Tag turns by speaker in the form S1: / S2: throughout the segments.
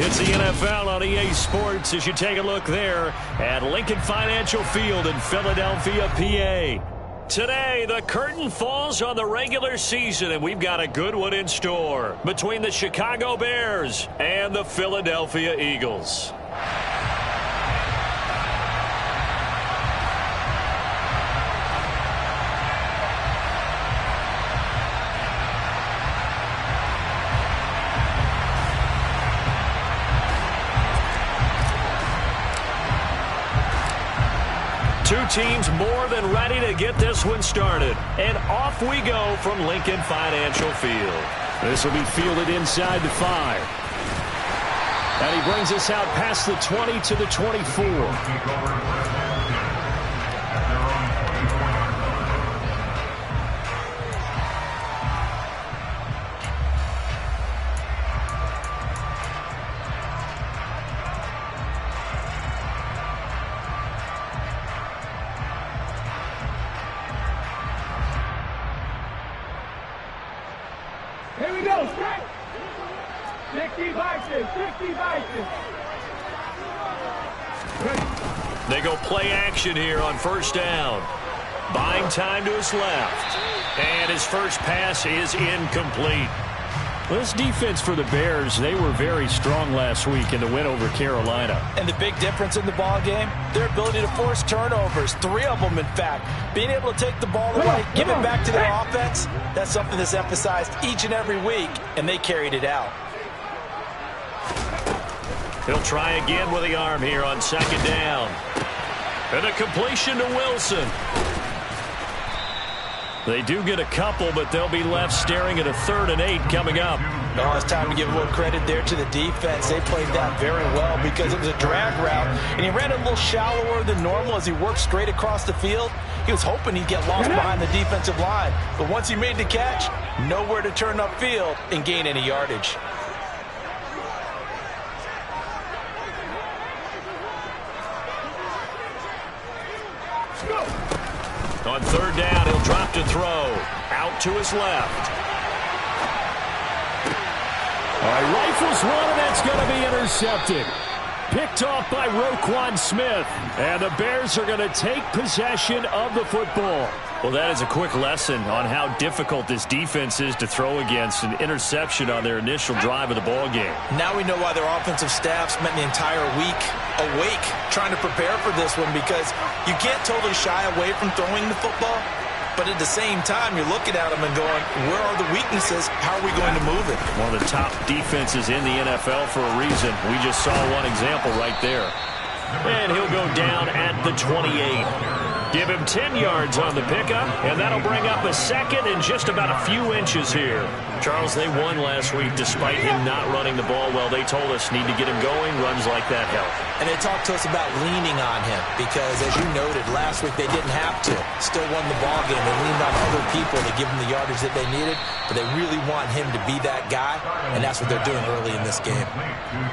S1: It's the NFL on EA Sports as you take a look there at Lincoln Financial Field in Philadelphia, PA. Today, the curtain falls on the regular season, and we've got a good one in store between the Chicago Bears and the Philadelphia Eagles. Two teams more than ready to get this one started. And off we go from Lincoln Financial Field. This will be fielded inside the 5. And he brings us out past the 20 to the 24.
S2: Here we go, straight. 60 Vikings, 60 Vikings.
S1: They go play action here on first down. Buying time to his left. And his first pass is incomplete. This defense for the Bears, they were very strong last week in the win over Carolina.
S3: And the big difference in the ball game, their ability to force turnovers, 3 of them in fact. Being able to take the ball away, give it back to their offense, that's something that's emphasized each and every week, and they carried it out.
S1: He'll try again with the arm here on second down. And a completion to Wilson. They do get a couple, but they'll be left staring at a 3rd and 8 coming up.
S3: Oh, it's time to give a little credit there to the defense. They played that very well because it was a drag route, and he ran a little shallower than normal as he worked straight across the field. He was hoping he'd get lost behind the defensive line, but once he made the catch, nowhere to turn upfield and gain any yardage.
S1: On 3rd down, he'll drop to throw. Out to his left. All right, rifles one, and that's going to be intercepted. Picked off by Roquan Smith. And the Bears are going to take possession of the football. Well, that is a quick lesson on how difficult this defense is to throw against. An interception on their initial drive of the ball game.
S3: Now we know why their offensive staff spent the entire week awake trying to prepare for this one, because you can't totally shy away from throwing the football. But at the same time, you're looking at them and going, where are the weaknesses? How are we going to move it?
S1: One of the top defenses in the NFL for a reason. We just saw one example right there. And he'll go down at the 28. Give him 10 yards on the pickup, and that'll bring up a second and just about a few inches here. Charles, they won last week despite him not running the ball well. They told us need to get him going. Runs like that help.
S3: And they talked to us about leaning on him because, as you noted, last week they didn't have to. Still won the ball game. They leaned on other people to give them the yardage that they needed, but they really want him to be that guy, and that's what they're doing early in this game.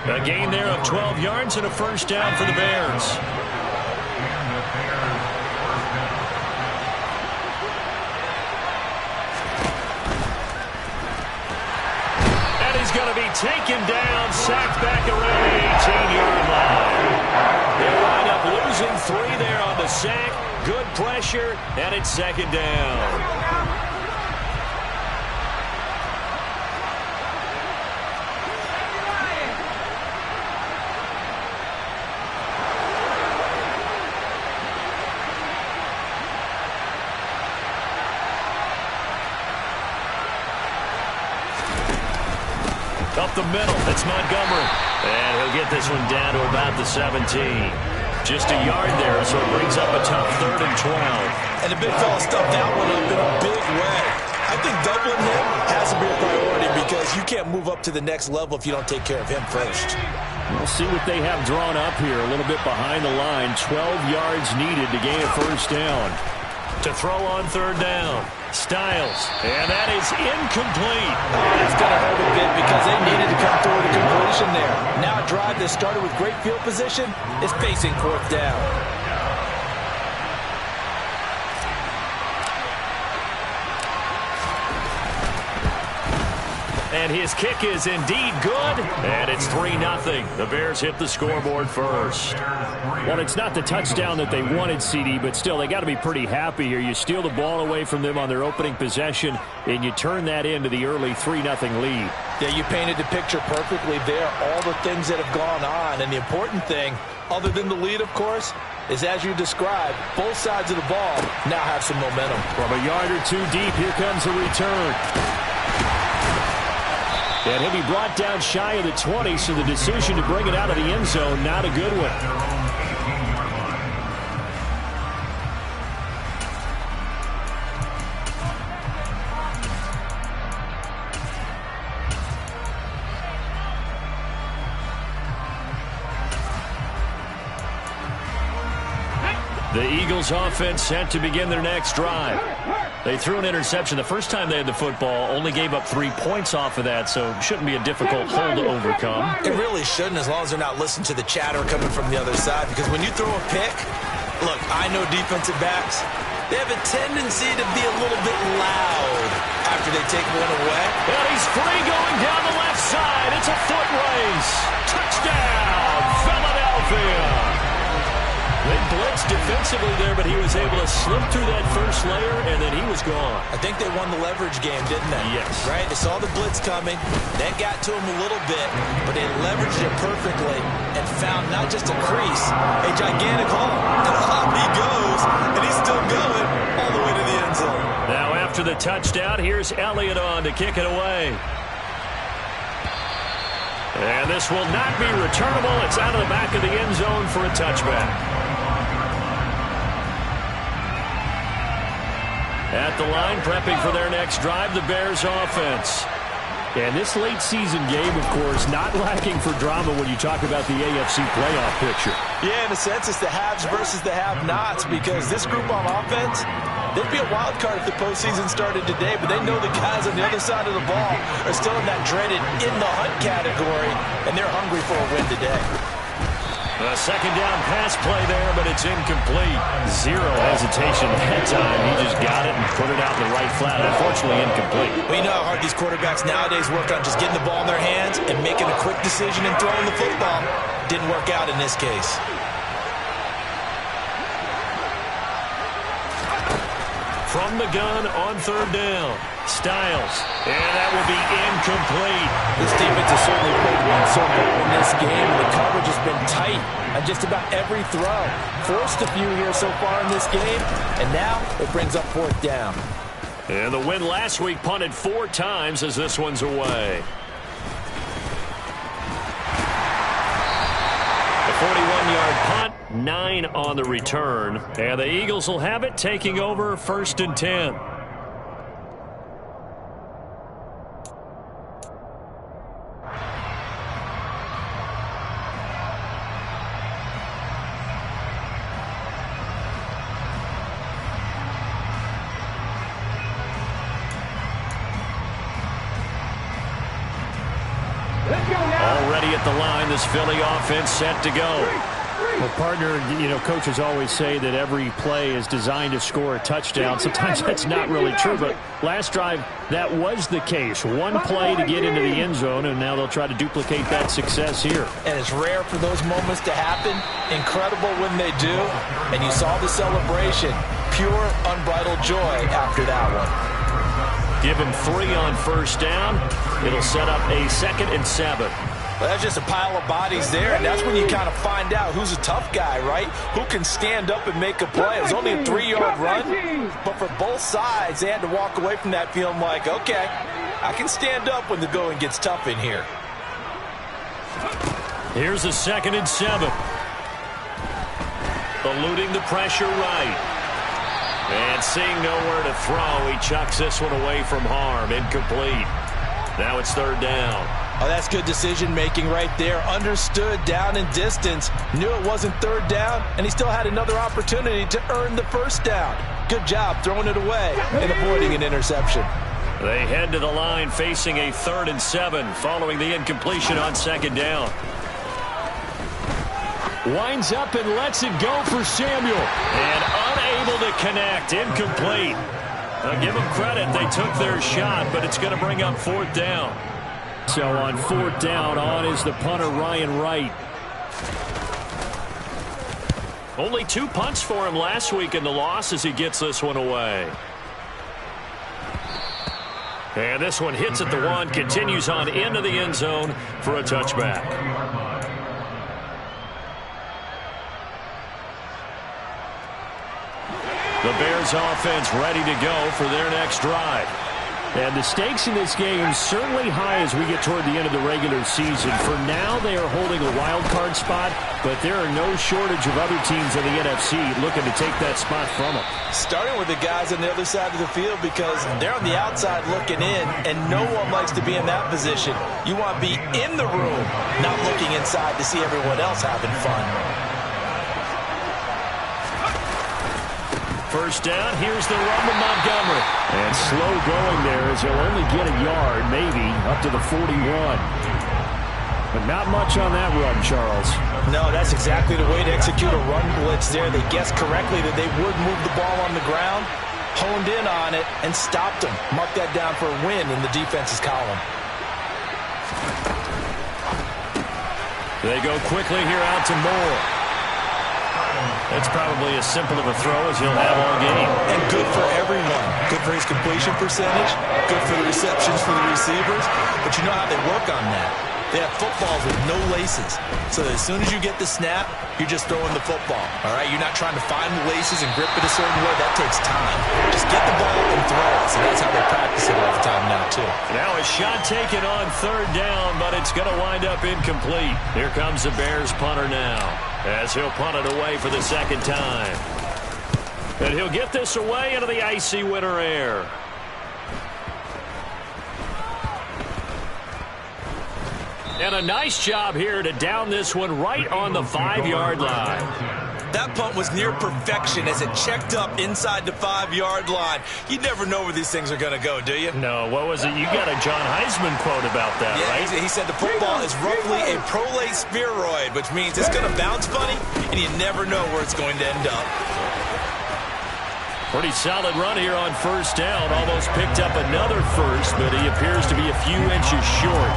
S1: A gain there of 12 yards and a first down for the Bears. Going to be taken down, sacked back around the 18-yard line. They wind up losing 3 there on the sack. Good pressure, and it's second down. Up the middle, it's Montgomery. And he'll get this one down to about the 17. Just a yard there, so it brings up a tough 3rd and 12.
S3: And the big fella stuffed that one up in a big way. I think doubling him has to be a priority because you can't move up to the next level if you don't take care of him first.
S1: We'll see what they have drawn up here. A little bit behind the line. 12 yards needed to gain a first down. To throw on 3rd down. Styles. And that is incomplete.
S3: That's going to hurt a bit because they needed to come through with a completion there. Now a drive that started with great field position is facing 4th down.
S1: And his kick is indeed good, and it's 3-0. The Bears hit the scoreboard first.
S4: Well, it's not the touchdown that they wanted, CD, but still, they got to be pretty happy here. You steal the ball away from them on their opening possession, and you turn that into the early 3-0 lead.
S3: Yeah, you painted the picture perfectly there, all the things that have gone on. And the important thing, other than the lead, of course, is as you described, both sides of the ball now have some momentum.
S4: From a yard or two deep, here comes a return. And he'll be brought down shy of the 20, so the decision to bring it out of the end zone, not a good one. The Eagles offense set to begin their next drive. They threw an interception the first time they had the football, only gave up 3 points off of that, so shouldn't be a difficult hole to overcome.
S3: It really shouldn't, as long as they're not listening to the chatter coming from the other side, because when you throw a pick, look, I know defensive backs, they have a tendency to be a little bit loud after they take one away.
S1: And he's free going down the left side. It's a foot race. Touchdown, Philadelphia. They blitzed defensively there, but he was able to slip through that first layer, and then he was gone.
S3: I think they won the leverage game, didn't they?
S1: Yes.
S3: Right? They saw the blitz coming. That got to him a little bit, but they leveraged it perfectly and found not just a crease, a gigantic hole. And up he goes, and he's still going all the way to the end zone.
S1: Now after the touchdown, here's Elliott on to kick it away. And this will not be returnable. It's out of the back of the end zone for a touchback. At the line, prepping for their next drive, the Bears offense.
S4: And this late season game, of course, not lacking for drama when you talk about the AFC playoff picture.
S3: Yeah, in a sense, it's the haves versus the have-nots, because this group on offense, they'd be a wild card if the postseason started today, but they know the guys on the other side of the ball are still in that dreaded in-the-hunt category, and they're hungry for a win today.
S1: A second down pass play there, but it's incomplete. Zero hesitation that time. He just got it and put it out in the right flat. Unfortunately, incomplete.
S3: Well, you know how hard these quarterbacks nowadays work on just getting the ball in their hands and making a quick decision and throwing the football. Didn't work out in this case.
S1: From the gun on third down. Styles. And that will be incomplete.
S3: This defense has certainly played one so well in this game. The coverage has been tight on just about every throw. Forced a few here so far in this game, and now it brings up fourth down.
S1: And the win last week punted 4 times as this one's away. A 41-yard punt, 9 on the return. And the Eagles will have it, taking over 1st and 10. Already at the line, this Philly offense set to go.
S4: Well, partner, you know, coaches always say that every play is designed to score a touchdown. Sometimes that's not really true, but last drive, that was the case. One play to get into the end zone, and now they'll try to duplicate that success here.
S3: And it's rare for those moments to happen. Incredible when they do. And you saw the celebration. Pure, unbridled joy after that one.
S1: Give him 3 on first down. It'll set up a 2nd and 7.
S3: Well, that's just a pile of bodies there, and that's when you kind of find out who's a tough guy, right? Who can stand up and make a play. It was only a 3-yard run, but for both sides, they had to walk away from that feeling like, okay, I can stand up when the going gets tough in here.
S1: Here's a 2nd and 7. Eluding the pressure right. And seeing nowhere to throw, he chucks this one away from harm. Incomplete. Now it's 3rd down.
S3: Oh, that's good decision-making right there. Understood down and distance. Knew it wasn't 3rd down, and he still had another opportunity to earn the 1st down. Good job throwing it away and avoiding an interception.
S1: They head to the line facing a 3rd and 7 following the incompletion on 2nd down.
S4: Winds up and lets it go for Samuel.
S1: And unable to connect. Incomplete. Now give them credit. They took their shot, but it's going to bring up 4th down.
S4: So on 4th down, on is the punter, Ryan Wright.
S1: Only 2 punts for him last week in the loss as he gets this one away. And this one hits at the 1, continues on into the end zone for a touchback. The Bears offense ready to go for their next drive.
S4: And the stakes in this game certainly high as we get toward the end of the regular season. For now, they are holding a wild card spot, but there are no shortage of other teams in the NFC looking to take that spot from them.
S3: Starting with the guys on the other side of the field because they're on the outside looking in, and no one likes to be in that position. You want to be in the room, not looking inside to see everyone else having fun.
S1: First down, here's the run to Montgomery.
S4: And slow going there as he'll only get a yard, maybe, up to the 41. But not much on that run, Charles.
S3: No, that's exactly the way to execute a run blitz there. They guessed correctly that they would move the ball on the ground, honed in on it, and stopped them. Mark that down for a win in the defense's column.
S1: They go quickly here out to Moore. That's probably as simple of a throw as he'll have all game.
S3: And good for everyone. Good for his completion percentage. Good for the receptions for the receivers. But you know how they work on that. They have footballs with no laces. So as soon as you get the snap, you're just throwing the football. All right? You're not trying to find the laces and grip it a certain way. That takes time. Just get the ball and throw it. So that's how they practice it all the time now, too.
S1: Now a shot taken on 3rd down, but it's going to wind up incomplete. Here comes the Bears punter now, as he'll punt it away for the 2nd time. And he'll get this away into the icy winter air. And a nice job here to down this one right on the 5-yard line.
S3: That punt was near perfection as it checked up inside the 5-yard line. You never know where these things are going to go, do you?
S1: No, what was it? You got a John Heisman quote about that,
S3: yeah,
S1: right?
S3: He said the football is roughly a prolate spheroid, which means it's going to bounce funny, and you never know where it's going to end up.
S1: Pretty solid run here on 1st down. Almost picked up another first, but he appears to be a few inches short.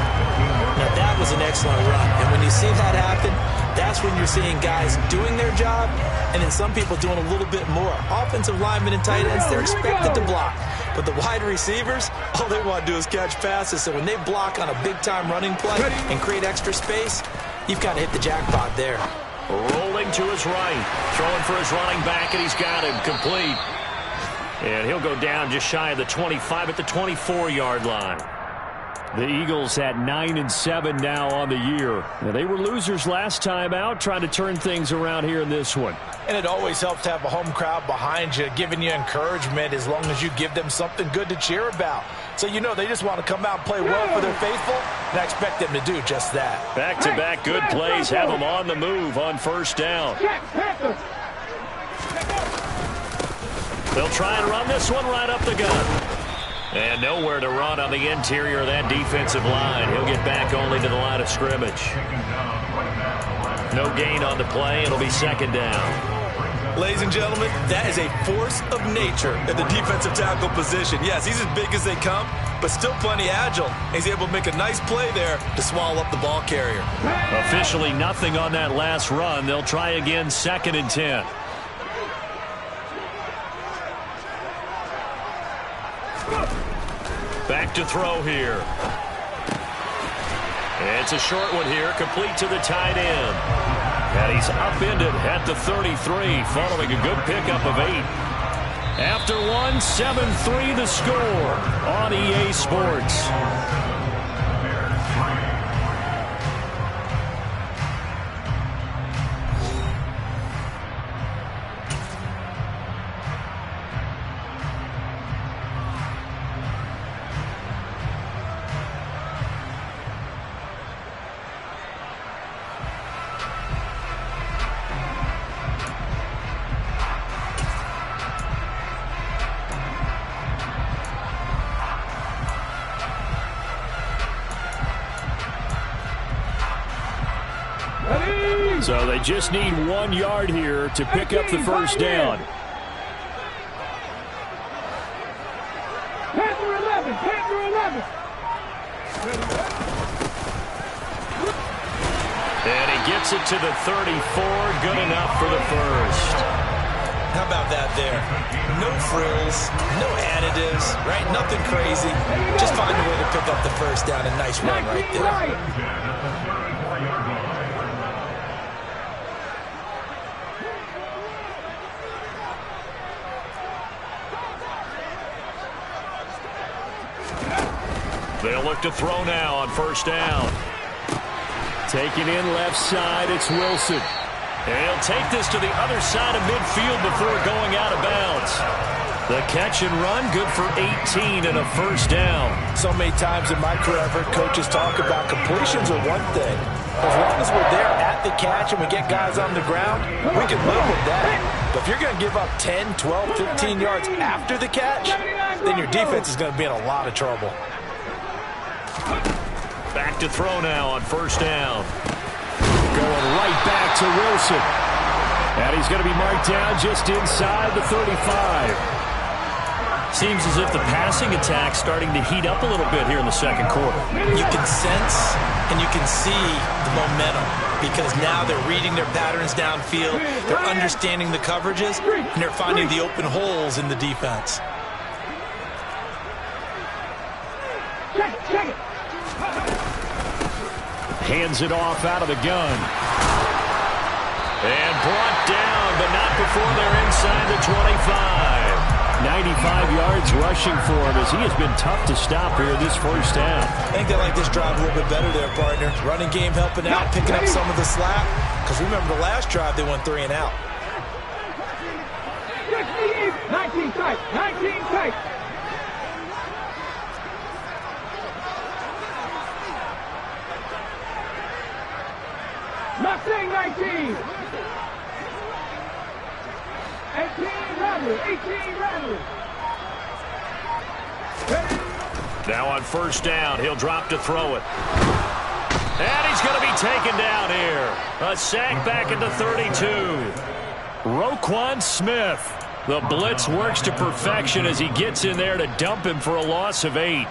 S3: Now, that was an excellent run. And when you see that happen, that's when you're seeing guys doing their job and then some people doing a little bit more. Offensive linemen and tight ends, they're expected to block. But the wide receivers, all they want to do is catch passes. So when they block on a big-time running play and create extra space, you've got to hit the jackpot there.
S1: Rolling to his right. Throwing for his running back, and he's got him complete. And he'll go down just shy of the 25 at the 24-yard line.
S4: The Eagles at 9-7 now on the year. Now, they were losers last time out, trying to turn things around here in this one.
S3: And it always helps to have a home crowd behind you, giving you encouragement as long as you give them something good to cheer about. So you know they just want to come out and play well for their faithful, and I expect them to do just that.
S1: Back-to-back good plays have them on the move on 1st down. They'll try and run this one right up the gun. And nowhere to run on the interior of that defensive line. He'll get back only to the line of scrimmage. No gain on the play. It'll be 2nd down.
S3: Ladies and gentlemen, that is a force of nature at the defensive tackle position. Yes, he's as big as they come, but still plenty agile. He's able to make a nice play there to swallow up the ball carrier.
S1: Officially nothing on that last run. They'll try again 2nd and 10. Back to throw here. It's a short one here, complete to the tight end. And he's upended at the 33, following a good pickup of 8. After one, 7-3 the score on EA Sports. So they just need 1 yard here to pick up the 1st down.
S2: Panther 11, Panther 11.
S1: And he gets it to the 34. Good enough for the first.
S3: How about that there? No frills, no additives, right? Nothing crazy. Just find a way to pick up the first down. A nice run right there.
S1: They'll look to throw now on first down.
S4: Taking in left side, it's Wilson.
S1: And he'll take this to the other side of midfield before going out of bounds. The catch and run, good for 18 and a first down.
S3: So many times in my career, I've heard coaches talk about completions are one thing. As long as we're there at the catch and we get guys on the ground, we can live with that. But if you're going to give up 10, 12, 15 yards after the catch, then your defense is going to be in a lot of trouble.
S1: Back to throw now on first down.
S4: Going right back to Wilson. And he's going to be marked down just inside the 35.
S1: Seems as if the passing attack's starting to heat up a little bit here in the second quarter.
S3: You can sense and you can see the momentum because now they're reading their patterns downfield, they're understanding the coverages, and they're finding the open holes in the defense.
S2: Check it.
S4: Hands it off out of the gun.
S1: And brought down, but not before they're inside the 25.
S4: 95 yards rushing for him as he has been tough to stop here this first down.
S3: I think they like this drive a little bit better there, partner. Running game helping out, picking up some of the slack. Because remember the last drive, they went 3 and out.
S2: 19 tight. 19 tight. Not saying 19. 18 Radley. 18 Radley.
S1: Now on first down, he'll drop to throw it. And he's going to be taken down here. A sack back at the 32. Roquan Smith. The blitz works to perfection as he gets in there to dump him for a loss of 8.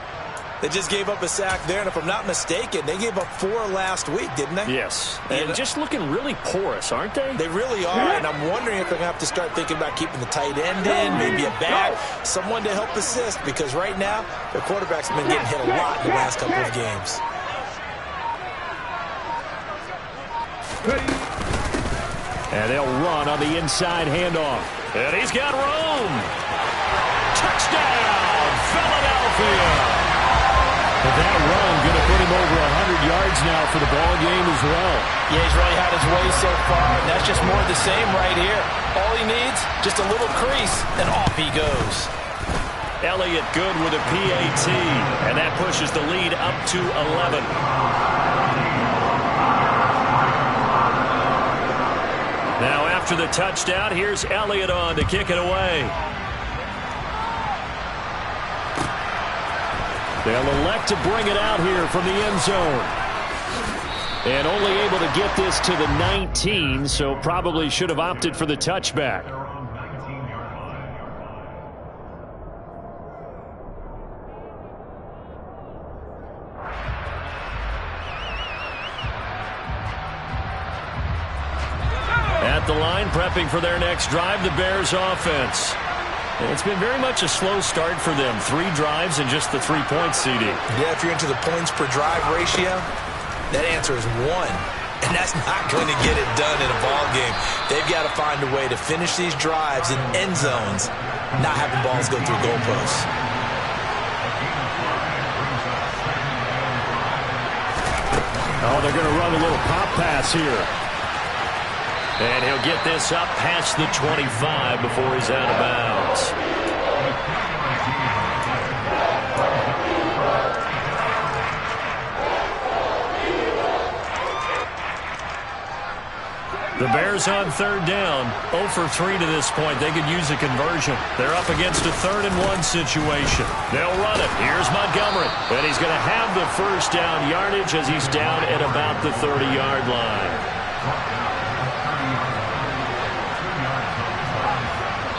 S3: They just gave up a sack there, and if I'm not mistaken, they gave up 4 last week, didn't they?
S1: Yes. And just looking really porous, aren't they?
S3: They really are, and I'm wondering if they're going to have to start thinking about keeping the tight end in, maybe a back, someone to help assist, because right now, their quarterback's been getting hit a lot in the last couple of games.
S4: And they'll run on the inside handoff.
S1: And he's got room. Touchdown, Philadelphia.
S4: But that run going to put him over 100 yards now for the ball game as well.
S3: Yeah, he's really had his way so far, and that's just more of the same right here. All he needs, just a little crease, and off he goes.
S1: Elliott good with a PAT, and that pushes the lead up to 11. Now after the touchdown, here's Elliott on to kick it away.
S4: They'll elect to bring it out here from the end zone. And only able to get this to the 19, so probably should have opted for the touchback.
S1: At the line, prepping for their next drive, the Bears offense. It's been very much a slow start for them. 3 drives and just the 3 points, CD.
S3: Yeah, if you're into the points per drive ratio, that answer is 1. And that's not going to get it done in a ball game. They've got to find a way to finish these drives in end zones, not having balls go through goalposts.
S4: Oh, they're going to run a little pop pass here.
S1: And he'll get this up past the 25 before he's out of bounds. The Bears on third down, 0 for 3 to this point. They could use a conversion. They're up against a 3rd and 1 situation. They'll run it. Here's Montgomery. And he's going to have the first down yardage as he's down at about the 30-yard line.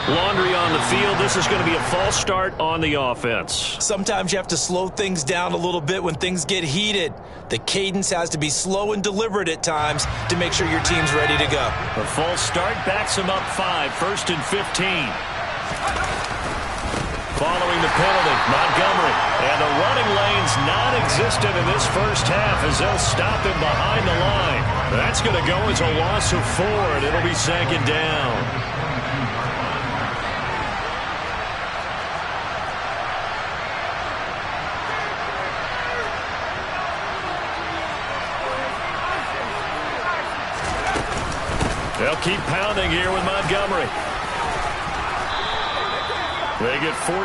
S1: Laundry on the field. This is going to be a false start on the offense.
S3: Sometimes you have to slow things down a little bit when things get heated. The cadence has to be slow and deliberate at times to make sure your team's ready to go.
S1: The false start backs him up 5, 1st and 15. Following the penalty, Montgomery. And the running lane's non-existent in this first half as they'll stop him behind the line. That's going to go as a loss of 4, and it'll be 2nd down. They'll keep pounding here with Montgomery. They get 14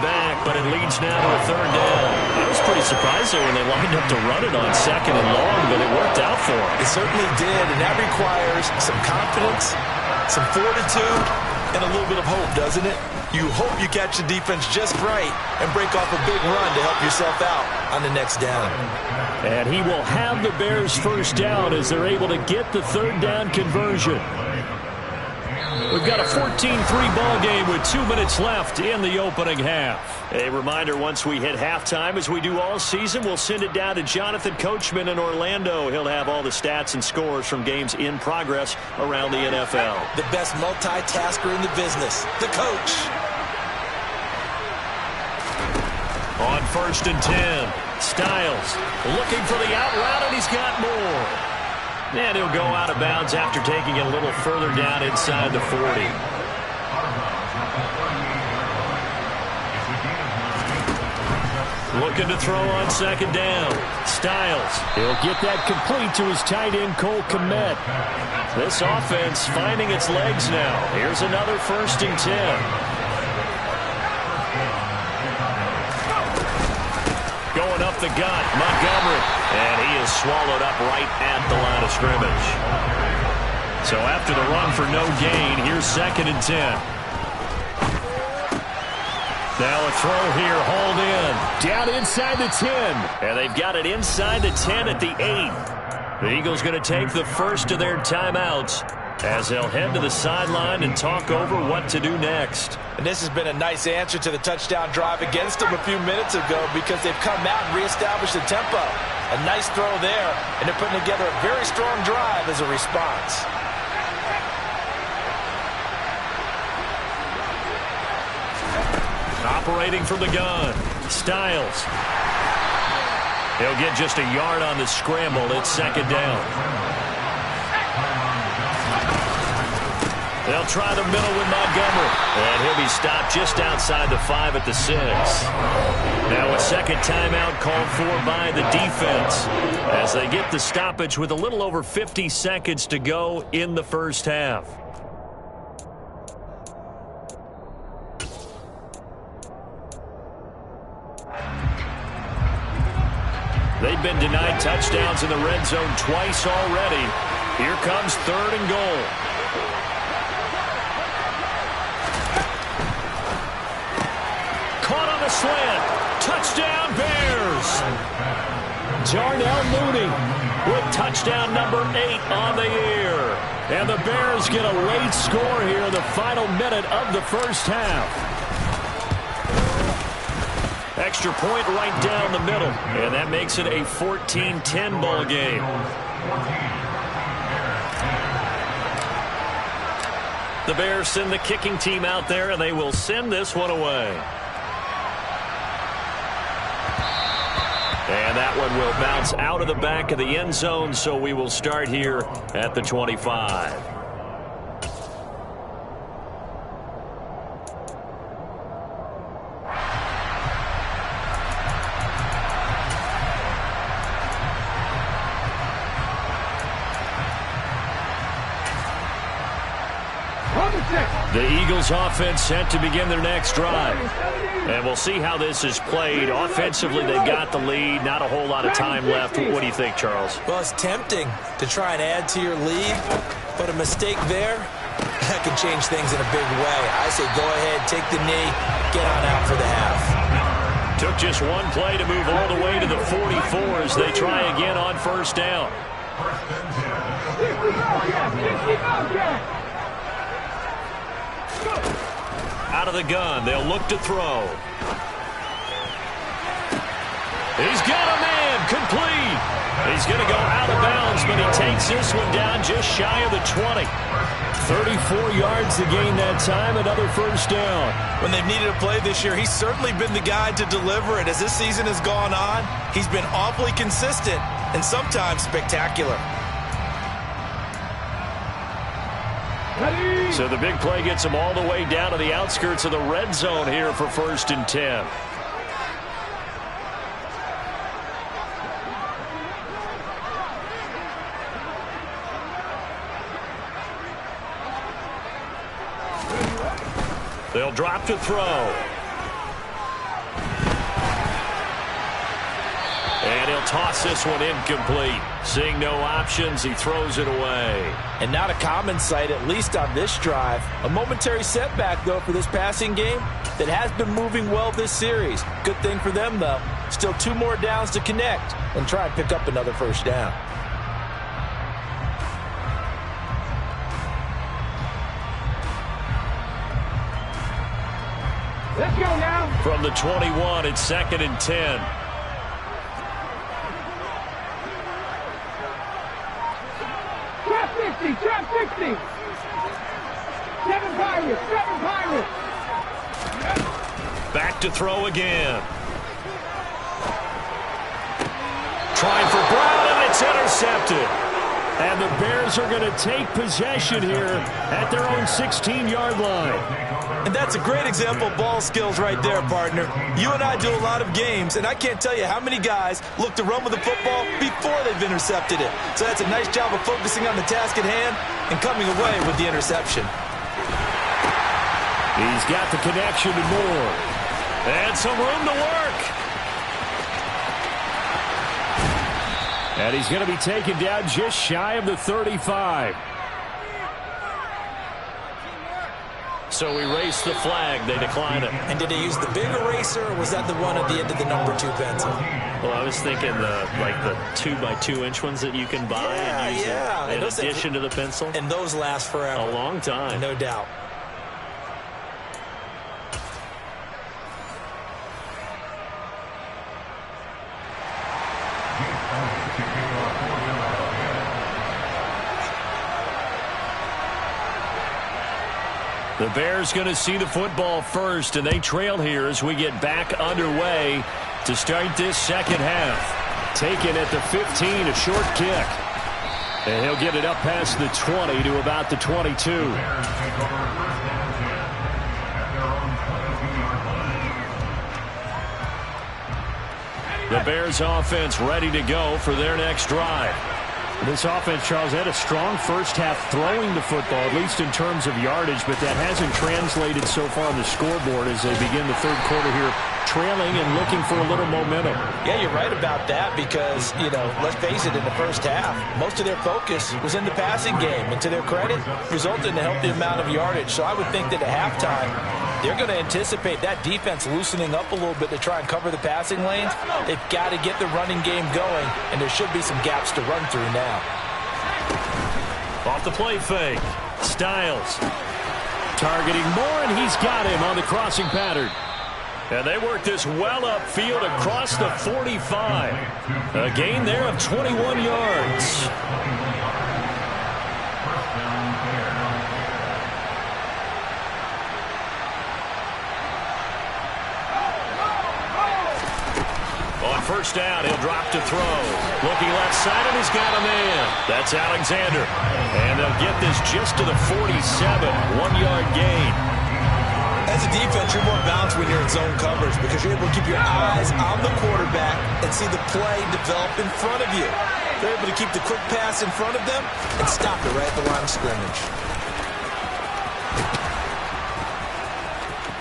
S1: back, but it leads now to a 3rd down. I was pretty surprised there when they lined up to run it on 2nd and long, but it worked out for them.
S3: It certainly did, and that requires some confidence, some fortitude, and a little bit of hope, doesn't it? You hope you catch the defense just right and break off a big run to help yourself out on the next down.
S4: And he will have the Bears' 1st down as they're able to get the 3rd down conversion. We've got a 14-3 ball game with 2 minutes left in the opening half. A reminder, once we hit halftime, as we do all season, we'll send it down to Jonathan Coachman in Orlando. He'll have all the stats and scores from games in progress around the NFL.
S3: The best multitasker in the business, the coach.
S1: On 1st and 10, Styles looking for the out route, and he's got more. And he'll go out of bounds after taking it a little further down inside the 40. Looking to throw on 2nd down. Styles.
S4: He'll get that complete to his tight end, Cole Kmet.
S1: This offense finding its legs now. Here's another 1st and 10. Going up the gut, Montgomery. And he is swallowed up right at the line of scrimmage. So after the run for no gain, here's 2nd and 10. Now a throw here, hauled in.
S4: Down inside the 10.
S1: And they've got it inside the 10 at the 8. The Eagles going to take the first of their timeouts as they'll head to the sideline and talk over what to do next.
S3: And this has been a nice answer to the touchdown drive against them a few minutes ago because they've come out and reestablished the tempo. A nice throw there, and they're putting together a very strong drive as a response.
S1: Operating from the gun, Styles. He'll get just a yard on the scramble. It's 2nd down. They'll try the middle with Montgomery. And he'll be stopped just outside the 5 at the 6. Now a 2nd timeout called for by the defense as they get the stoppage with a little over 50 seconds to go in the first half. They've been denied touchdowns in the red zone twice already. Here comes 3rd and goal. Caught on the slant. Touchdown, Bears.
S4: Darnell Mooney
S1: with touchdown number 8 on the year.
S4: And the Bears get a late score here in the final minute of the first half.
S1: Extra point right down the middle. And that makes it a 14-10 ball game. The Bears send the kicking team out there, and they will send this one away. And that one will bounce out of the back of the end zone, so we will start here at the 25. The Eagles offense set to begin their next drive. And we'll see how this is played. Offensively, they've got the lead. Not a whole lot of time left. What do you think, Charles?
S3: Well, it's tempting to try and add to your lead, but a mistake there, that can change things in a big way. I say go ahead, take the knee, get on out for the half.
S1: Took just one play to move all the way to the 44 as they try again on 1st down. of the gun. They'll look to throw. He's got a man complete. He's going to go out of bounds, but he takes this one down just shy of the 20. 34 yards to gain that time, another first down.
S3: When they've needed a play this year, he's certainly been the guy to deliver it. As this season has gone on, he's been awfully consistent and sometimes spectacular.
S1: So the big play gets him all the way down to the outskirts of the red zone here for 1st and 10. They'll drop to throw. And he'll toss this one incomplete. Seeing no options, he throws it away.
S3: And not a common sight, at least on this drive. A momentary setback, though, for this passing game that has been moving well this series. Good thing for them, though. Still 2 more downs to connect and try and pick up another first down.
S2: Let's go now.
S1: From the 21, it's 2nd and 10.
S2: Trap 60, trap 60. 7 Pirates, 7 Pirates.
S1: Back to throw again. Trying for Brown, and it's intercepted.
S4: And the Bears are going to take possession here at their own 16-yard line.
S3: And that's a great example of ball skills right there, partner. You and I do a lot of games, and I can't tell you how many guys look to run with the football before they've intercepted it. So that's a nice job of focusing on the task at hand and coming away with the interception.
S4: He's got the connection and more.
S1: And some room to work.
S4: And he's going to be taken down just shy of the 35.
S1: So we race the flag. They decline it.
S3: And did they use the big eraser, or was that the one at the end of the number 2 pencil?
S1: Well, I was thinking the 2x2-inch ones that you can buy and use in addition to the pencil.
S3: And those last forever.
S1: A long time.
S3: No doubt.
S1: The Bears going to see the football first, and they trail here as we get back underway to start this second half.
S4: Taken at the 15, a short kick. And he'll get it up past the 20 to about the 22.
S1: The Bears offense ready to go for their next drive.
S4: This offense, Charles, had a strong first half throwing the football, at least in terms of yardage, but that hasn't translated so far on the scoreboard as they begin the third quarter here, trailing and looking for a little momentum.
S3: Yeah, you're right about that because, let's face it, in the first half, most of their focus was in the passing game, and to their credit, resulted in a healthy amount of yardage. So I would think that at halftime, they're going to anticipate that defense loosening up a little bit to try and cover the passing lanes. They've got to get the running game going, and there should be some gaps to run through now.
S1: Off the play fake. Styles.
S4: Targeting Moore, and he's got him on the crossing pattern.
S1: And they work this well upfield across the 45. A gain there of 21 yards. First down, he'll drop to throw. Looking left side, and he's got a man. That's Alexander. And they'll get this just to the 47. 1-yard gain.
S3: As a defense, you're more balanced when you're in zone coverage because you're able to keep your eyes on the quarterback and see the play develop in front of you. They're able to keep the quick pass in front of them and stop it right at the line of scrimmage.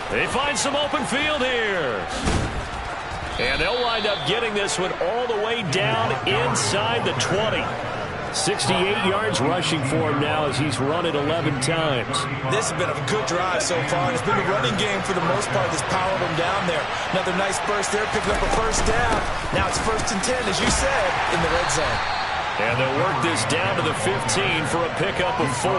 S1: They find some open field here. And they'll wind up getting this one all the way down inside the 20.
S4: 68 yards rushing for him now as he's run it 11 times.
S3: This has been a good drive so far. It's been a running game for the most part that's powered him down there. Another nice burst there, picking up a first down. Now it's 1st and 10, as you said, in the red zone.
S1: And they'll work this down to the 15 for a pickup of 4.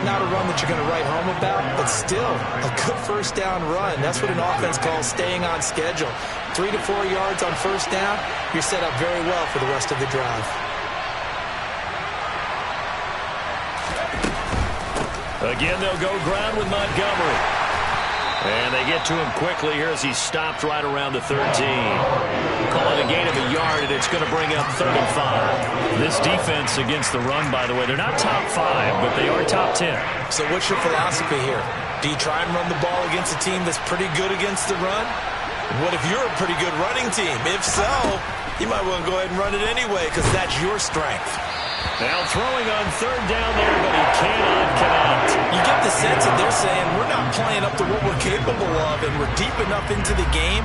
S3: Not a run that you're going to write home about, but still a good first down run. That's what an offense calls staying on schedule. 3 to 4 yards on first down, you're set up very well for the rest of the drive.
S1: Again, they'll go ground with Montgomery. And they get to him quickly here as he's stopped right around the 13. Call it a gain of a yard, and it's going to bring up 3rd and 5. This defense against the run, by the way, they're not top 5, but they are top 10.
S3: So what's your philosophy here? Do you try and run the ball against a team that's pretty good against the run? What if you're a pretty good running team? If so, you might want to go ahead and run it anyway because that's your strength.
S1: Now throwing on 3rd down there, but he cannot connect.
S3: You get the sense that they're saying we're not playing up to what we're capable of, and we're deep enough into the game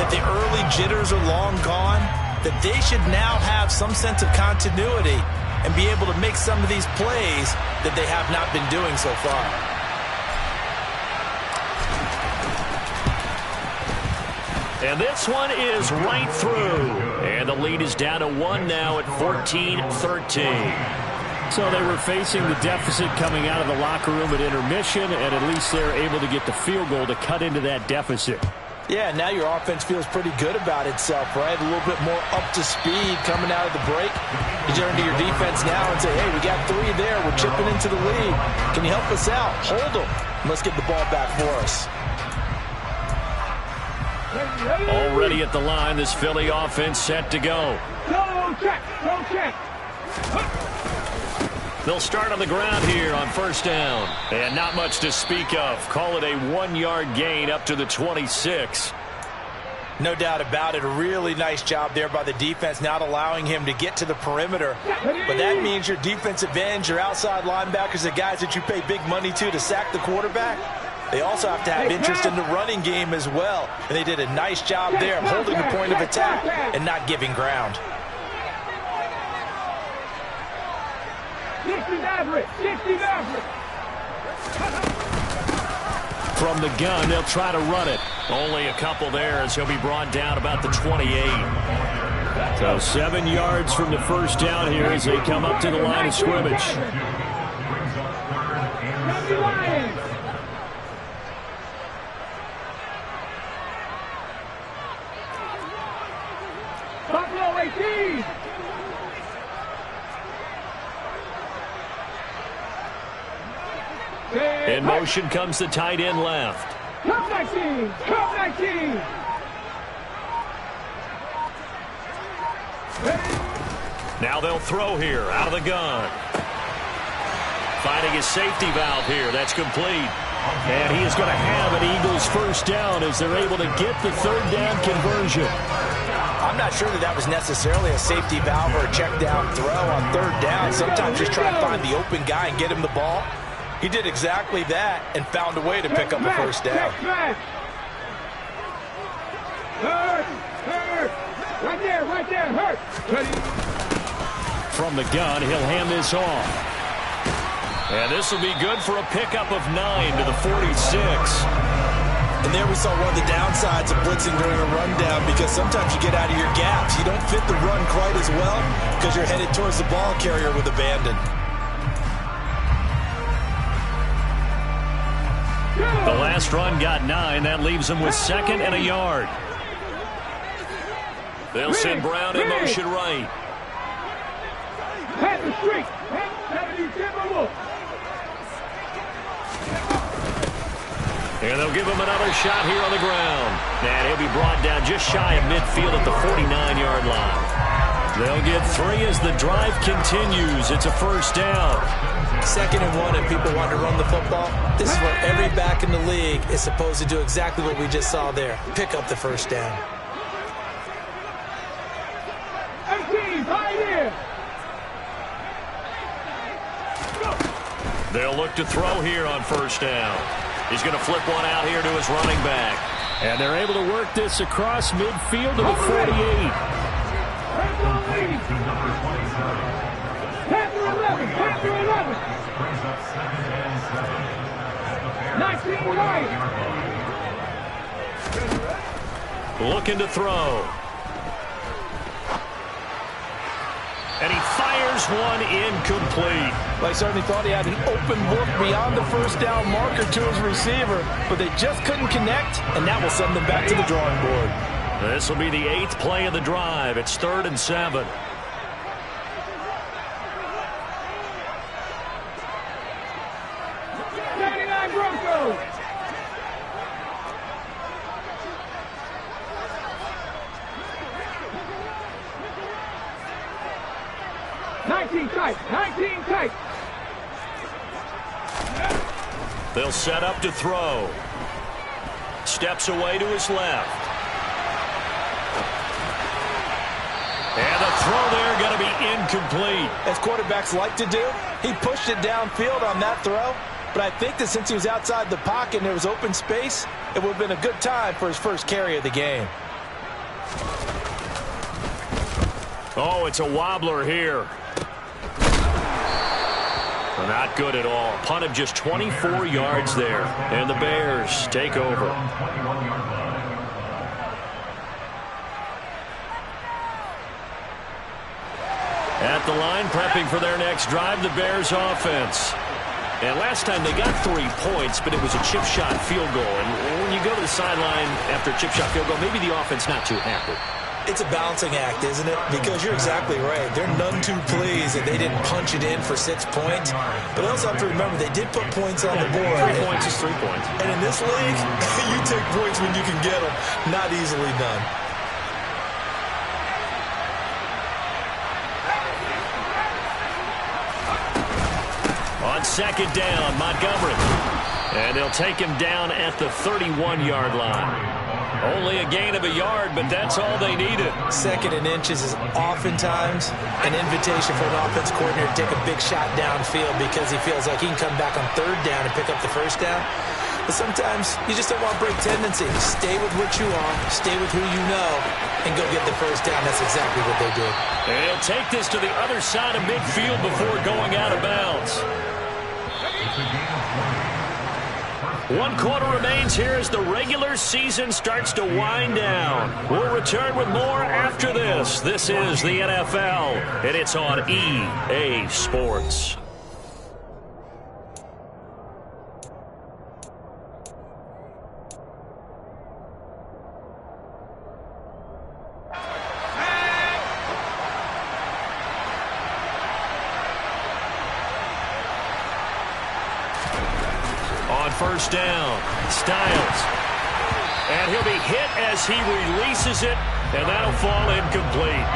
S3: that the early jitters are long gone, that they should now have some sense of continuity and be able to make some of these plays that they have not been doing so far.
S1: And this one is right through. And the lead is down to 1 now at 14-13.
S4: So they were facing the deficit coming out of the locker room at intermission, and at least they're able to get the field goal to cut into that deficit.
S3: Yeah, now your offense feels pretty good about itself, right? A little bit more up to speed coming out of the break. You turn to your defense now and say, hey, we got 3 there. We're chipping into the lead. Can you help us out? Hold them. Let's get the ball back for us.
S1: Already at the line, this Philly offense set to go.
S2: Go check.
S1: They'll start on the ground here on 1st down. And not much to speak of. Call it a 1-yard gain up to the 26.
S3: No doubt about it. A really nice job there by the defense, not allowing him to get to the perimeter. But that means your defensive ends, your outside linebackers, the guys that you pay big money to sack the quarterback, they also have to have interest in the running game as well. And they did a nice job there of holding the point of attack and not giving ground.
S2: 60 average.
S1: From the gun, they'll try to run it. Only a couple there as he'll be brought down about the 28.
S4: So 7 yards from the first down here as they come up to the line of scrimmage.
S2: Buffalo 18.
S1: In motion comes the tight end left.
S2: Come 19.
S1: Now they'll throw here out of the gun. Finding his safety valve here. That's complete.
S4: And he is going to have an Eagles first down as they're able to get the 3rd down conversion.
S3: I'm not sure that was necessarily a safety valve or a check down throw on 3rd down. Sometimes just try to find the open guy and get him the ball. He did exactly that and found a way to pick up a first down.
S2: Hurt. Right there. Hurt.
S4: From the gun, he'll hand this off.
S1: And this will be good for a pickup of 9 to the 46.
S3: And there we saw one of the downsides of blitzing during a rundown, because sometimes you get out of your gaps. You don't fit the run quite as well because you're headed towards the ball carrier with abandon.
S1: The last run got 9. That leaves them with 2nd and a yard. They'll send Brown in motion right.
S2: Pat the street. 70 Timberwolves.
S1: And they'll give him another shot here on the ground. And he'll be brought down just shy of midfield at the 49-yard line. They'll get 3 as the drive continues. It's a first down.
S3: 2nd and 1, and people want to run the football. This is what every back in the league is supposed to do, exactly what we just saw there. Pick up the first down.
S2: 18, right here.
S1: They'll look to throw here on first down. He's going to flip one out here to his running back.
S4: And they're able to work this across midfield to the 48.
S2: Panther 11. 19 right.
S1: Looking to throw. And he fires one incomplete.
S3: Well, he certainly thought he had an open look beyond the first down marker to his receiver, but they just couldn't connect, and that will send them back to the drawing board.
S1: This will be the 8th play of the drive. It's 3rd and 7.
S2: Broncos. Nineteen tight.
S1: They'll set up to throw. Steps away to his left. And the throw there going to be incomplete.
S3: As quarterbacks like to do, he pushed it downfield on that throw. But I think that since he was outside the pocket and there was open space, it would have been a good time for his first carry of the game.
S1: Oh, it's a wobbler here. Not good at all. Punt of just 24 yards there. And the Bears take over. At the line, prepping for their next drive, the Bears offense. And last time they got 3 points, but it was a chip shot field goal. And when you go to the sideline after a chip shot field goal, maybe the offense not too happy.
S3: It's a balancing act, isn't it? Because you're exactly right. They're none too pleased that they didn't punch it in for 6 points. But also have to remember, they did put points on the board.
S1: 3 points is 3 points.
S3: And in this league, you take points when you can get them. Not easily done.
S1: On 2nd down, Montgomery. And they'll take him down at the 31-yard line. Only a gain of a yard, but that's all they needed.
S3: 2nd and inches is oftentimes an invitation for an offense coordinator to take a big shot downfield because he feels like he can come back on 3rd down and pick up the 1st down. But sometimes you just don't want to break tendency. Stay with what you are, stay with who you know, and go get the 1st down. That's exactly what they did.
S1: And he'll take this to the other side of midfield before going out of bounds. 1 quarter remains here as the regular season starts to wind down. We'll return with more after this. This is the NFL, and it's on EA Sports. On 1st down, Styles. And he'll be hit as he releases it, and that'll fall incomplete.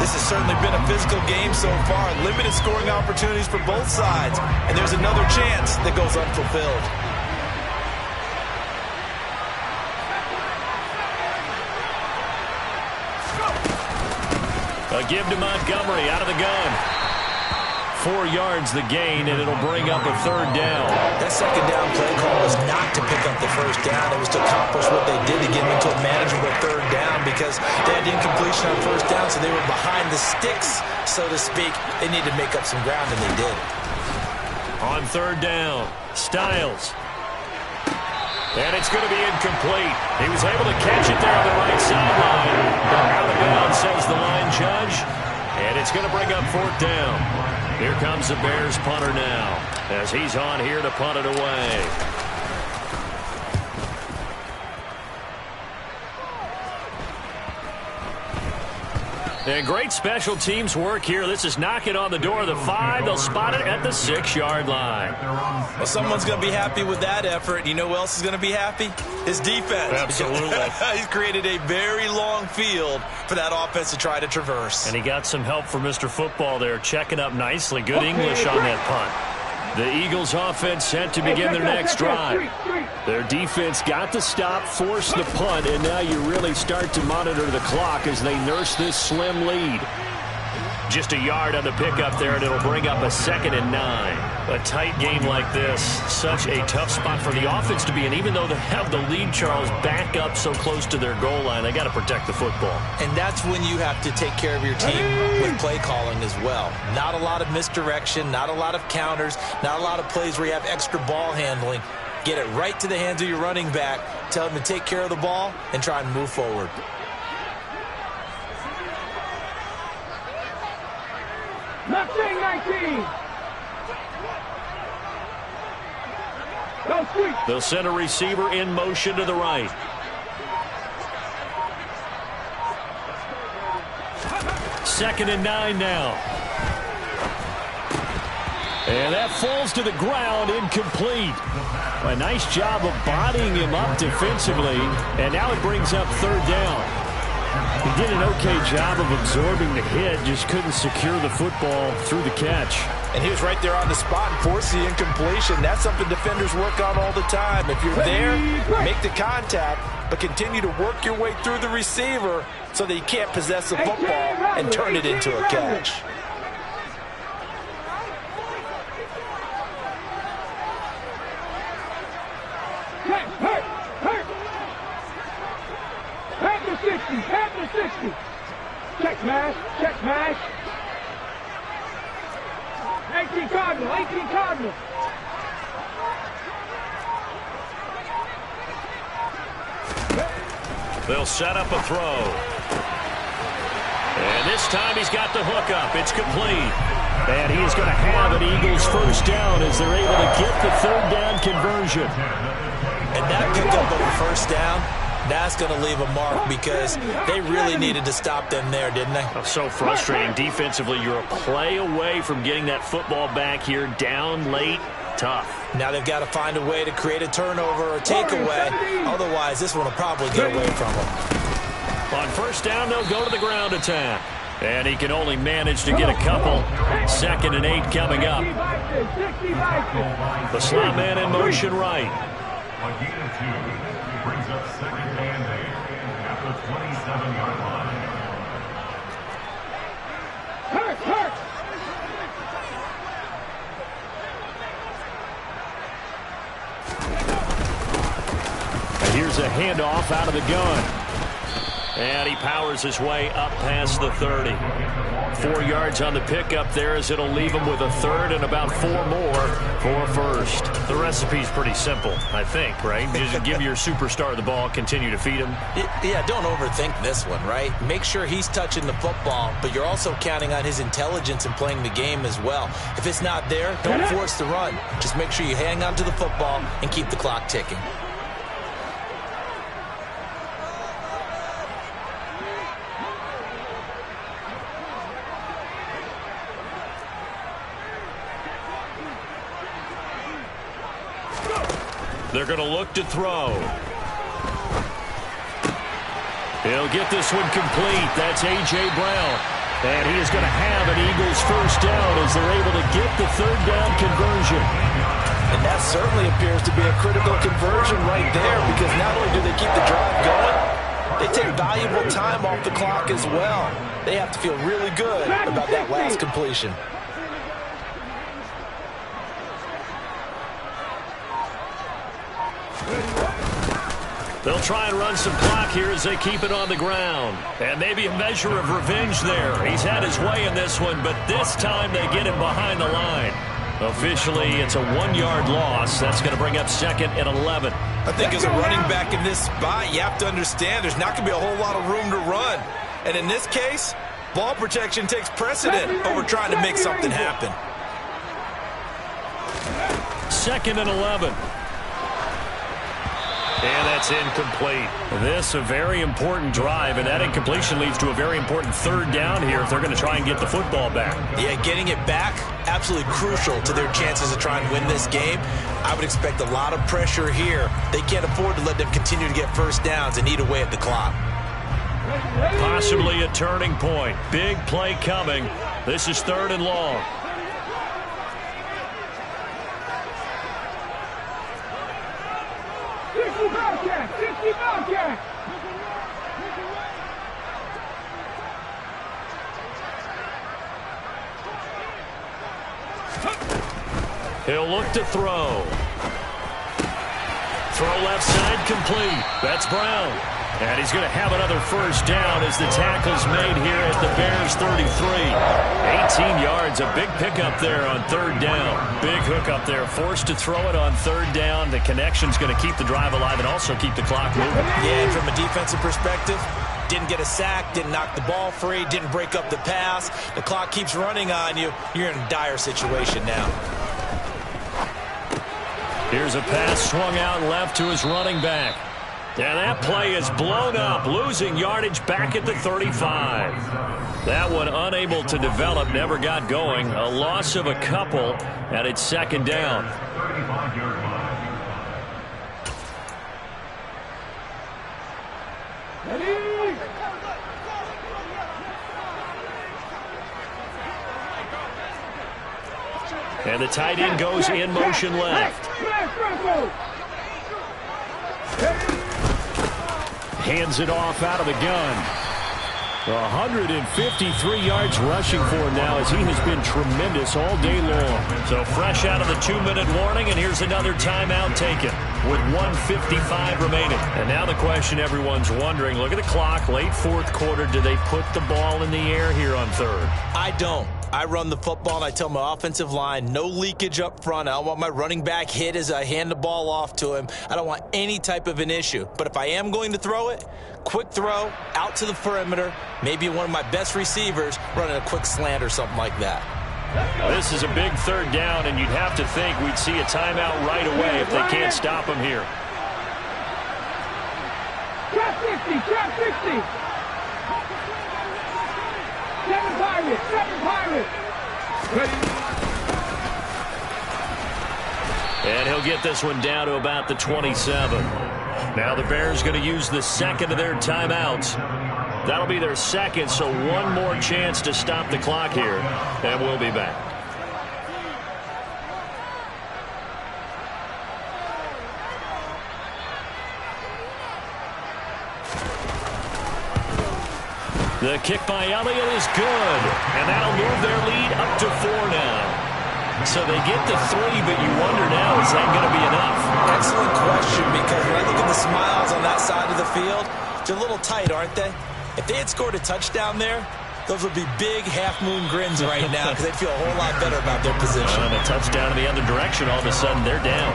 S3: This has certainly been a physical game so far. Limited scoring opportunities for both sides. And there's another chance that goes unfulfilled.
S1: A give to Montgomery out of the gun. 4 yards the gain, and it'll bring up a 3rd down.
S3: That 2nd down play call was not to pick up the 1st down. It was to accomplish what they did to get into a manageable 3rd down because they had incompletion on 1st down, so they were behind the sticks, so to speak. They needed to make up some ground, and they did.
S1: On 3rd down, Styles. And it's going to be incomplete. He was able to catch it there on the right sideline. Out of bounds, says the line judge. And it's going to bring up 4th down. Here comes the Bears punter now as he's on here to punt it away. And great special teams work here. This is knocking on the door of the 5. They'll spot it at the 6-yard line.
S3: Well, someone's going to be happy with that effort. You know who else is going to be happy? His defense.
S1: Absolutely.
S3: He's created a very long field for that offense to try to traverse.
S1: And he got some help from Mr. Football there, checking up nicely. Good English on that punt. The Eagles offense set to begin their next drive. Their defense got the stop, forced the punt, and now you really start to monitor the clock as they nurse this slim lead. Just a yard on the pickup there, and it'll bring up a 2nd and 9. A tight game like this, such a tough spot for the offense to be in. Even though they have the lead, Charles, back up so close to their goal line, they got to protect the football.
S3: And that's when you have to take care of your team with play calling as well. Not a lot of misdirection, not a lot of counters, not a lot of plays where you have extra ball handling. Get it right to the hands of your running back, tell him to take care of the ball, and try and move forward.
S2: Left wing 19. Go sweep.
S1: They'll send a receiver in motion to the right. Second and 9 now. And that falls to the ground, incomplete. A nice job of bodying him up defensively, and now it brings up third down. He did an okay job of absorbing the hit, just couldn't secure the football through the catch.
S3: And he was right there on the spot and forced the incompletion. That's something defenders work on all the time. If you're there, make the contact, but continue to work your way through the receiver so that you can't possess the football and turn it into a catch.
S2: Half the 60. Check mash. Check mash. 18 Cardinal. 18 Cardinal.
S1: They'll set up a throw. And this time he's got the hook up. It's complete.
S4: And he is going to have an Eagles first down as they're able to get the third down conversion.
S3: And that pickup of the first down, that's going to leave a mark because they really needed to stop them there, didn't they?
S1: Oh, so frustrating. Defensively, you're a play away from getting that football back here down late. Tough.
S3: Now they've got to find a way to create a turnover or takeaway. Otherwise, this one will probably get away from them.
S1: On first down, they'll go to the ground attack. And he can only manage to get a couple. Second and 8 coming up. The slot man in motion right.
S5: A gain of 2 brings up second and 8 at the 27-yard line.
S2: Hurt.
S4: And here's a handoff out of the gun.
S1: And he powers his way up past the 30. 4 yards on the pickup there as it'll leave him with a third and about 4 more for first. The recipe's pretty simple, I think, right? Just give your superstar the ball, continue to feed him.
S3: Yeah, don't overthink this one, right? Make sure he's touching the football, but you're also counting on his intelligence in playing the game as well. If it's not there, don't force the run. Just make sure you hang on to the football and keep the clock ticking.
S1: They're going to look to throw. He'll get this one complete. That's A.J. Brown.
S4: And he is going to have an Eagles first down as they're able to get the third down conversion.
S3: And that certainly appears to be a critical conversion right there because not only do they keep the drive going, they take valuable time off the clock as well. They have to feel really good about that last completion.
S1: They'll try and run some clock here as they keep it on the ground. And maybe a measure of revenge there. He's had his way in this one, but this time they get him behind the line. Officially, it's a 1-yard loss. That's going to bring up second and 11.
S3: I think as a running back in this spot, you have to understand there's not going to be a whole lot of room to run. And in this case, ball protection takes precedent over trying to make something happen.
S1: Second and 11. And that's incomplete. This a very important drive, and that incompletion leads to a very important third down here if they're going to try and get the football back.
S3: Yeah, getting it back, absolutely crucial to their chances to try and win this game. I would expect a lot of pressure here. They can't afford to let them continue to get first downs and eat away at the clock.
S1: Possibly a turning point. Big play coming. This is third and long. He'll look to throw. Throw left side complete. That's Brown. And he's going to have another first down as the tackle's made here at the Bears 33. 18 yards, a big pickup there on third down. Big hook up there, forced to throw it on third down. The connection's going to keep the drive alive and also keep the clock moving.
S3: Yeah, and from a defensive perspective, didn't get a sack, didn't knock the ball free, didn't break up the pass. The clock keeps running on you. You're in a dire situation now.
S1: Here's a pass swung out left to his running back. And that play is blown up, losing yardage back at the 35. That one unable to develop, never got going. A loss of a couple, and it's second down.
S5: 35-yard line.
S2: Ready?
S1: And the tight end goes in motion left. Hands it off out of the gun. 153 yards rushing for him now as he has been tremendous all day long. So fresh out of the 2-minute warning, and here's another timeout taken with 1:55 remaining. And now the question everyone's wondering, look at the clock, late fourth quarter, do they put the ball in the air here on third?
S3: I don't. I run the football, and I tell my offensive line, no leakage up front. I don't want my running back hit as I hand the ball off to him. I don't want any type of an issue. But if I am going to throw it, quick throw, out to the perimeter, maybe one of my best receivers running a quick slant or something like that.
S1: This is a big third down, and you'd have to think we'd see a timeout right away if they can't stop him here.
S2: Trap 60, trap 60. 7 Pirates, 7 Pirates. Ready?
S1: And he'll get this one down to about the 27. Now the Bears going to use the second of their timeouts. That'll be their second, so one more chance to stop the clock here, and we'll be back. The kick by Elliott is good, and that'll move their lead up to 4 now. So they get to 3, but you wonder now, is that going to be enough?
S3: Excellent question, because when I look at the smiles on that side of the field, they're a little tight, aren't they? If they had scored a touchdown there, those would be big half-moon grins right now because they'd feel a whole lot better about their position.
S1: And a touchdown in the other direction, all of a sudden they're down.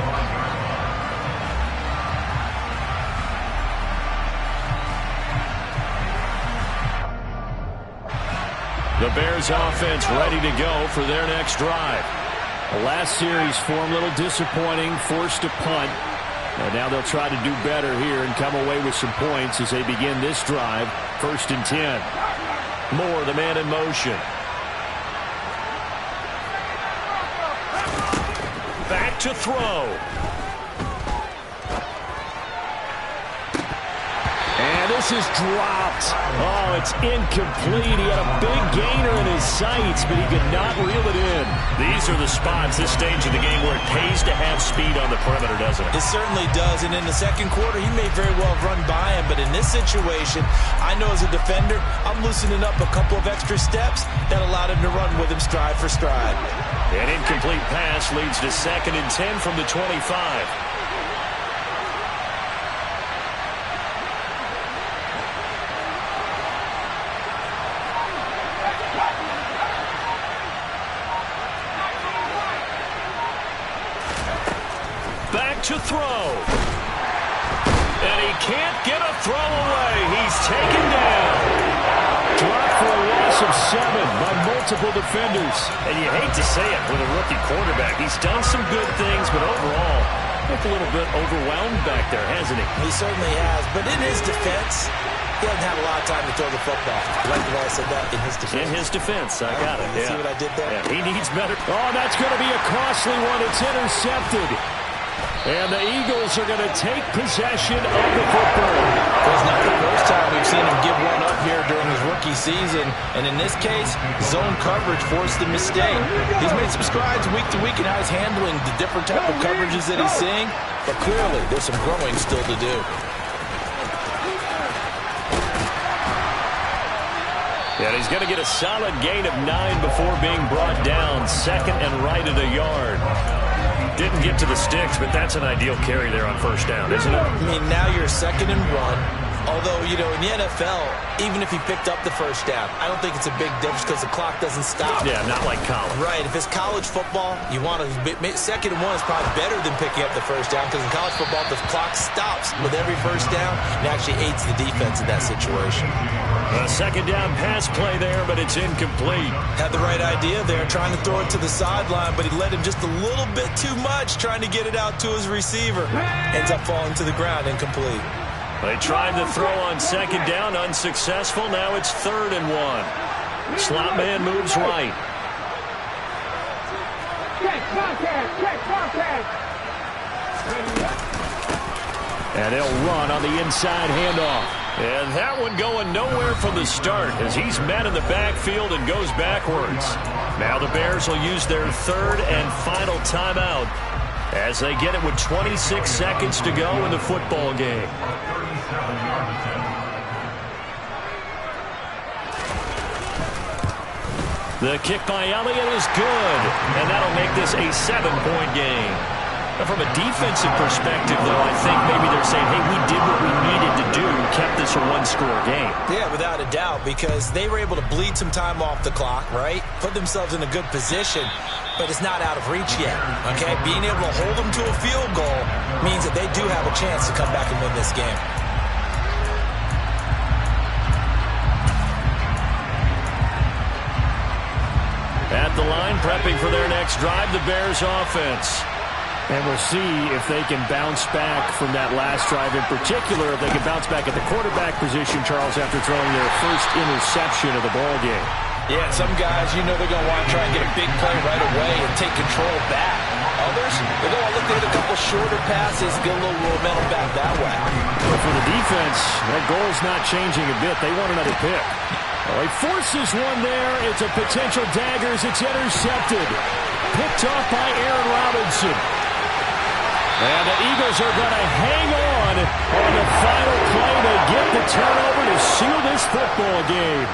S1: The Bears offense ready to go for their next drive. The last series for them, a little disappointing, forced to punt. And now they'll try to do better here and come away with some points as they begin this drive. 1st and 10. Moore, the man in motion. Back to throw. And this is dropped. Oh, it's incomplete. He had a big gainer in his sights, but he could not reel it in. These are the spots, this stage of the game, where it pays to have speed on the perimeter, doesn't it?
S3: It certainly does, and in the second quarter, he may very well have run by him, but in this situation, I know as a defender, I'm loosening up a couple of extra steps that allowed him to run with him stride for stride.
S1: An incomplete pass leads to 2nd and 10 from the 25. To throw. And he can't get a throw away. He's taken down. Dropped for a loss of 7 by multiple defenders. And you hate to say it with a rookie quarterback. He's done some good things, but overall, looked a little bit overwhelmed back there, hasn't he?
S3: He certainly has. But in his defense, he hasn't had a lot of time to throw the football. I like the way I said that, in his defense.
S1: In his defense, I got it.
S3: See what I did there?
S1: Yeah, he needs better. Oh, that's going to be a costly one. It's intercepted. And the Eagles are going to take possession of the football.
S3: It's not the first time we've seen him give one up here during his rookie season. And in this case, zone coverage forced the mistake. He's made some strides week to week in how he's handling the different type of coverages that he's seeing. But clearly, there's some growing still to do.
S1: And he's going to get a solid gain of 9 before being brought down. 2nd and right at a yard. Didn't get to the sticks, but that's an ideal carry there on 1st down, isn't it?
S3: I mean, now you're 2nd and 1. Although, you know, in the NFL, even if he picked up the first down, I don't think it's a big difference because the clock doesn't stop.
S1: Yeah, not like college.
S3: Right. If it's college football, you want to second and 1 is probably better than picking up the first down because in college football, the clock stops with every first down and actually aids the defense in that situation.
S1: A second down pass play there, but it's incomplete.
S3: Had the right idea there, trying to throw it to the sideline, but he led him just a little bit too much trying to get it out to his receiver. Ends up falling to the ground, incomplete.
S1: They tried to throw on second down, unsuccessful. Now it's 3rd and 1. Slot man moves right.
S2: Check contact, check contact.
S1: And they'll run on the inside handoff. And that one going nowhere from the start as he's met in the backfield and goes backwards. Now the Bears will use their 3rd and final timeout as they get it with 26 seconds to go in the football game. The kick by Elliott is good, and that'll make this a 7-point game. Now, from a defensive perspective, though, I think maybe they're saying, hey, we did what we needed to do, kept this a 1-score game.
S3: Yeah, without a doubt, because they were able to bleed some time off the clock, right? Put themselves in a good position, but it's not out of reach yet, okay? Being able to hold them to a field goal means that they do have a chance to come back and win this game.
S1: At the line, prepping for their next drive, the Bears offense.
S4: And we'll see if they can bounce back from that last drive. In particular, if they can bounce back at the quarterback position, Charles, after throwing their first interception of the ball game.
S3: Yeah, some guys, you know they're going to want to try and get a big play right away and take control back. Others, they're going to look to hit a couple shorter passes, get a little momentum back that way.
S4: But for the defense, that goal's not changing a bit. They want another pick. Oh, he forces one there. It's a potential dagger as it's intercepted. Picked off by Aaron Robinson. And the Eagles are going to hang on the final play. They get the turnover to seal this football game.